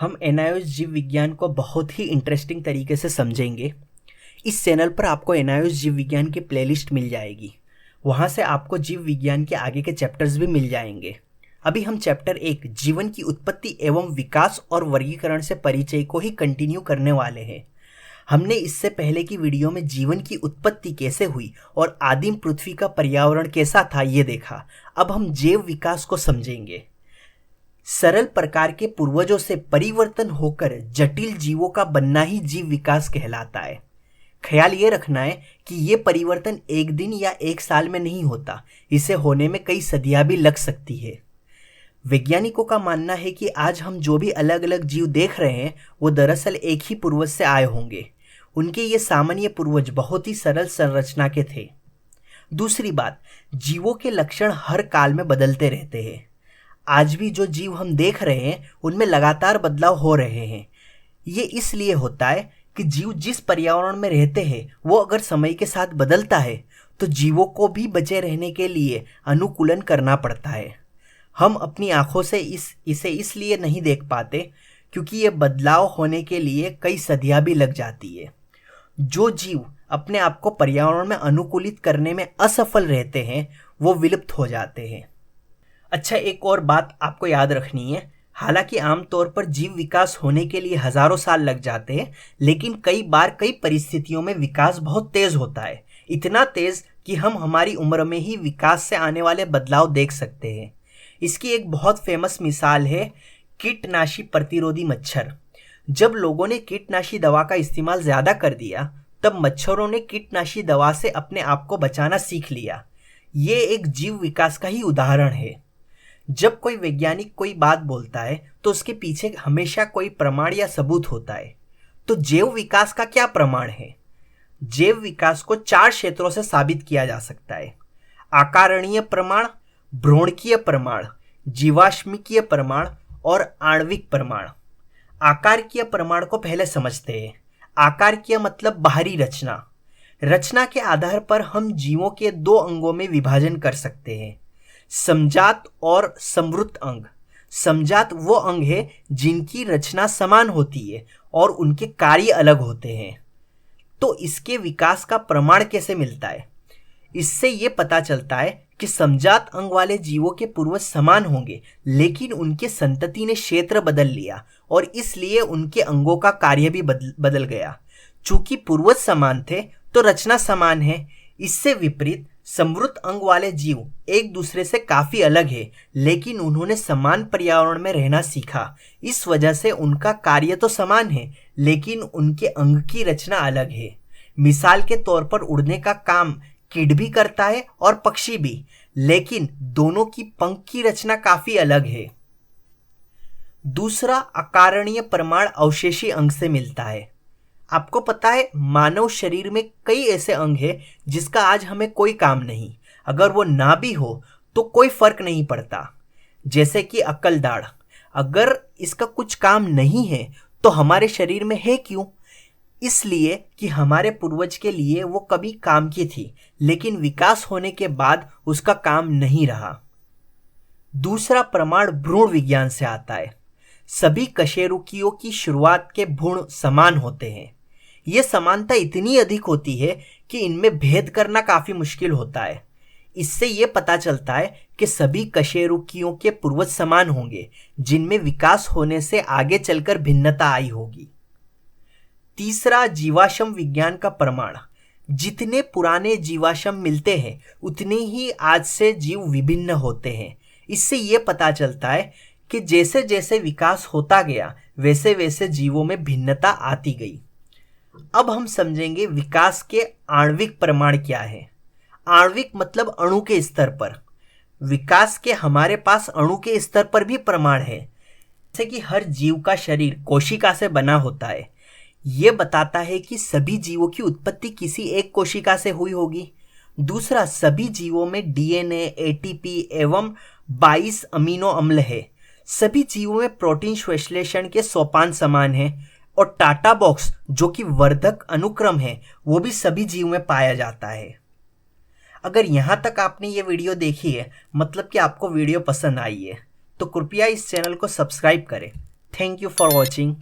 हम एनायोस जीव विज्ञान को बहुत ही इंटरेस्टिंग तरीके से समझेंगे। इस चैनल पर आपको एनायोस जीव विज्ञान की प्लेलिस्ट मिल जाएगी। वहाँ से आपको जीव विज्ञान के आगे के चैप्टर्स भी मिल जाएंगे। अभी हम चैप्टर 1 जीवन की उत्पत्ति एवं विकास और वर्गीकरण से परिचय को ही कंटिन्यू करने वाले हैं। हमने इससे पहले की वीडियो में जीवन की उत्पत्ति कैसे हुई और आदिम पृथ्वी का पर्यावरण कैसा था ये देखा। अब हम जैव विकास को समझेंगे। सरल प्रकार के पूर्वजों से परिवर्तन होकर जटिल जीवों का बनना ही जीव विकास कहलाता है। ख्याल ये रखना है कि ये परिवर्तन एक दिन या एक साल में नहीं होता, इसे होने में कई सदियां भी लग सकती है। वैज्ञानिकों का मानना है कि आज हम जो भी अलग अलग जीव देख रहे हैं वो दरअसल एक ही पूर्वज से आए होंगे। उनके ये सामान्य पूर्वज बहुत ही सरल संरचना के थे। दूसरी बात, जीवों के लक्षण हर काल में बदलते रहते हैं। आज भी जो जीव हम देख रहे हैं उनमें लगातार बदलाव हो रहे हैं। ये इसलिए होता है कि जीव जिस पर्यावरण में रहते हैं वो अगर समय के साथ बदलता है तो जीवों को भी बचे रहने के लिए अनुकूलन करना पड़ता है। हम अपनी आंखों से इसे इसलिए नहीं देख पाते क्योंकि ये बदलाव होने के लिए कई सदियां भी लग जाती है। जो जीव अपने आप को पर्यावरण में अनुकूलित करने में असफल रहते हैं वो विलुप्त हो जाते हैं। अच्छा, एक और बात आपको याद रखनी है। हालांकि आमतौर पर जीव विकास होने के लिए हजारों साल लग जाते हैं, लेकिन कई बार कई परिस्थितियों में विकास बहुत तेज होता है। इतना तेज कि हम हमारी उम्र में ही विकास से आने वाले बदलाव देख सकते हैं। इसकी एक बहुत फेमस मिसाल है कीटनाशी प्रतिरोधी मच्छर। जब लोगों ने कीटनाशी दवा का इस्तेमाल ज्यादा कर दिया तब मच्छरों ने कीटनाशी दवा से अपने आप को बचाना सीख लिया। ये एक जीव विकास का ही उदाहरण है। जब कोई वैज्ञानिक कोई बात बोलता है तो उसके पीछे हमेशा कोई प्रमाण या सबूत होता है। तो जैव विकास का क्या प्रमाण है? जैव विकास को 4 क्षेत्रों से साबित किया जा सकता है: आकारणीय प्रमाण, भ्रूणकीय प्रमाण, जीवाश्मिकीय प्रमाण और आणविक प्रमाण। आकारकीय प्रमाण को पहले समझते हैं। आकारकीय मतलब बाहरी रचना। रचना के आधार पर हम जीवों के 2 अंगों में विभाजन कर सकते हैं, समजात और समृद्ध अंग। समजात वो अंग है जिनकी रचना समान होती है और उनके कार्य अलग होते हैं। तो इसके विकास का प्रमाण कैसे मिलता है? इससे ये पता चलता है कि समजात अंग वाले जीवों के पूर्वज समान होंगे, लेकिन उनके संतति ने क्षेत्र बदल लिया और इसलिए उनके अंगों का कार्य भी बदल गया। चूंकि पूर्वज समान थे तो रचना समान है। इससे विपरीत समृद्ध अंग वाले जीव एक दूसरे से काफी अलग है, लेकिन उन्होंने समान पर्यावरण में रहना सीखा। इस वजह से उनका कार्य तो समान है, लेकिन उनके अंग की रचना अलग है। मिसाल के तौर पर उड़ने का काम कीट भी करता है और पक्षी भी, लेकिन दोनों की पंख की रचना काफी अलग है। दूसरा अकारणीय प्रमाण अवशेषी अंग से मिलता है। आपको पता है मानव शरीर में कई ऐसे अंग हैं जिसका आज हमें कोई काम नहीं। अगर वो ना भी हो तो कोई फर्क नहीं पड़ता। जैसे कि अक्ल दाढ़, अगर इसका कुछ काम नहीं है तो हमारे शरीर में है क्यों? इसलिए कि हमारे पूर्वज के लिए वो कभी काम की थी, लेकिन विकास होने के बाद उसका काम नहीं रहा। दूसरा प्रमाण भ्रूण विज्ञान से आता है। सभी कशेरुकियों की शुरुआत के भ्रूण समान होते हैं। ये समानता इतनी अधिक होती है कि इनमें भेद करना काफी मुश्किल होता है। इससे ये पता चलता है कि सभी कशेरुकियों के पूर्वज समान होंगे, जिनमें विकास होने से आगे चलकर भिन्नता आई होगी। तीसरा जीवाश्म विज्ञान का प्रमाण। जितने पुराने जीवाश्म मिलते हैं उतने ही आज से जीव विभिन्न होते हैं। इससे ये पता चलता है कि जैसे जैसे विकास होता गया वैसे वैसे जीवों में भिन्नता आती गई। अब हम समझेंगे विकास के आणविक प्रमाण क्या है। आणविक मतलब अणु के स्तर पर। विकास के हमारे पास अणु के स्तर पर भी प्रमाण है। जैसे कि हर जीव का शरीर कोशिका से बना होता है। ये बताता है कि सभी जीवों की उत्पत्ति किसी एक कोशिका से हुई होगी। दूसरा, सभी जीवों में डीएनए, एटीपी एवं 22 अमीनो अम्ल है। सभी जीवों में प्रोटीन संश्लेषण के सोपान समान है और टाटा बॉक्स जो कि वर्धक अनुक्रम है वो भी सभी जीवों में पाया जाता है। अगर यहाँ तक आपने ये वीडियो देखी है मतलब कि आपको वीडियो पसंद आई है, तो कृपया इस चैनल को सब्सक्राइब करें थैंक यू फॉर वॉचिंग।